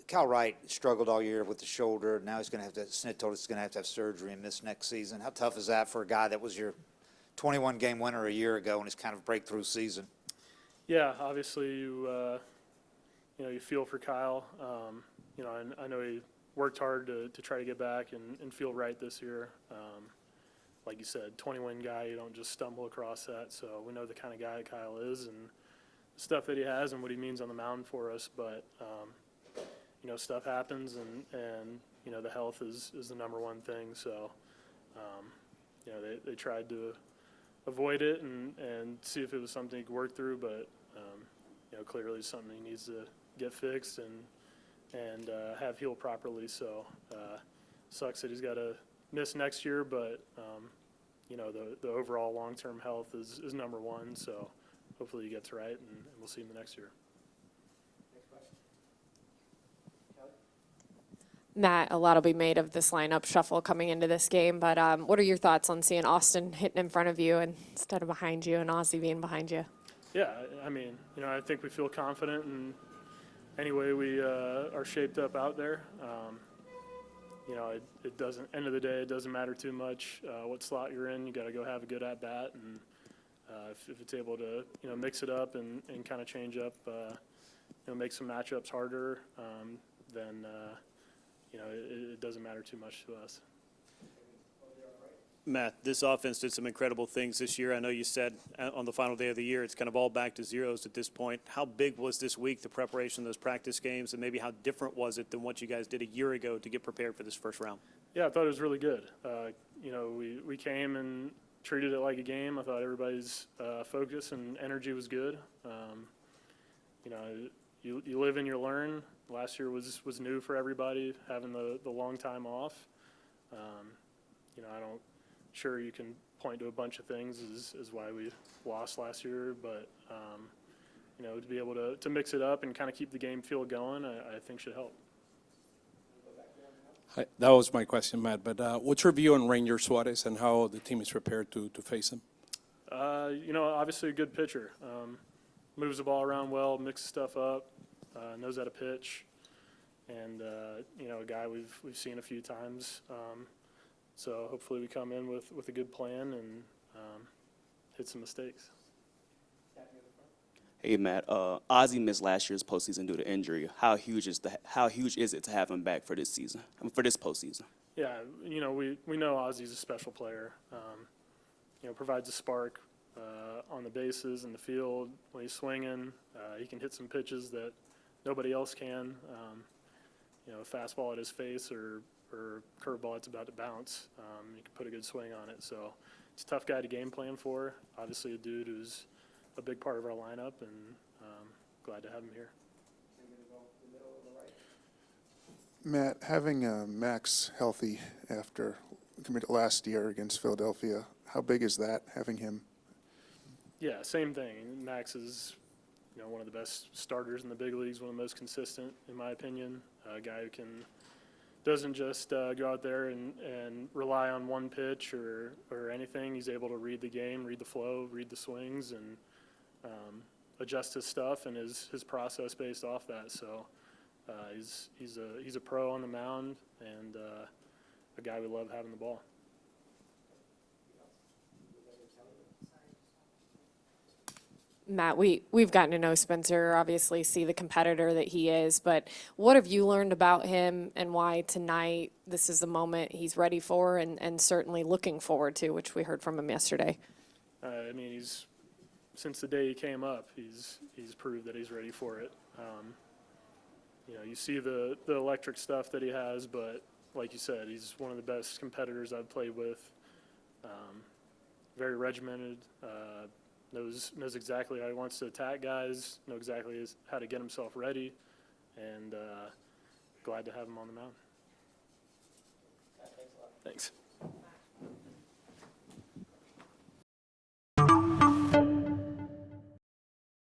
Kyle Wright struggled all year with the shoulder. Now he's going to have to, Snit told us he's going to have surgery and miss next season. How tough is that for a guy that was your 21-game winner a year ago in his kind of breakthrough season? Yeah, obviously you feel for Kyle. I know he worked hard to try to get back and feel right this year. Like you said, 20-win guy, you don't just stumble across that. So we know the kind of guy Kyle is and the stuff that he has and what he means on the mound for us. But stuff happens, and the health is the number one thing. So they tried to avoid it and see if it was something he could work through, but clearly it's something he needs to get fixed and have healed properly. So sucks that he's got to miss next year, but the overall long-term health is number one. So hopefully he gets right, and we'll see him the next year. Matt, a lot will be made of this lineup shuffle coming into this game, but what are your thoughts on seeing Austin hitting in front of you instead of behind you and Ozzie being behind you? Yeah, I think we feel confident in any way we are shaped up out there. It doesn't, end of the day, it doesn't matter too much what slot you're in. You got to go have a good at-bat, and if it's able to, mix it up and kind of change up, make some matchups harder, then it doesn't matter too much to us. Matt, this offense did some incredible things this year. I know you said on the final day of the year it's kind of all back to zeros at this point. How big was this week, the preparation of those practice games, and maybe how different was it than what you guys did a year ago to get prepared for this first round? Yeah, I thought it was really good. We came and treated it like a game. I thought everybody's focus and energy was good. You live and you learn. Last year was new for everybody, having the long time off. I'm sure you can point to a bunch of things as why we lost last year, but to be able to mix it up and kind of keep the game feel going, I think should help. Hi, that was my question, Matt. But what's your view on Ranger Suarez and how the team is prepared to face him? Obviously a good pitcher. Moves the ball around well, mixes stuff up, knows how to pitch, and a guy we've seen a few times. So hopefully we come in with a good plan and hit some mistakes. Hey Matt, Ozzie missed last year's postseason due to injury. How huge is it to have him back for this season? For this postseason? Yeah, we know Ozzie's a special player. Provides a spark on the bases in the field when he's swinging. He can hit some pitches that nobody else can. A fastball at his face or curveball that's about to bounce. You can put a good swing on it. So it's a tough guy to game plan for. Obviously a dude who's a big part of our lineup, and glad to have him here. Matt, having Max healthy after last year against Philadelphia, how big is that, having him? Yeah, same thing. Max is one of the best starters in the big leagues, one of the most consistent, in my opinion. A guy who doesn't just go out there and rely on one pitch or anything. He's able to read the game, read the flow, read the swings, and adjust his stuff and his process based off that. So he's a pro on the mound and a guy we love having the ball. Matt, we've gotten to know Spencer, obviously see the competitor that he is, but what have you learned about him and why tonight this is the moment he's ready for and certainly looking forward to, which we heard from him yesterday? He's since the day he came up, he's proved that he's ready for it. You see the electric stuff that he has, but like you said, he's one of the best competitors I've played with. Very regimented. Knows exactly how he wants to attack guys, knows exactly how to get himself ready, and glad to have him on the mound. Thanks.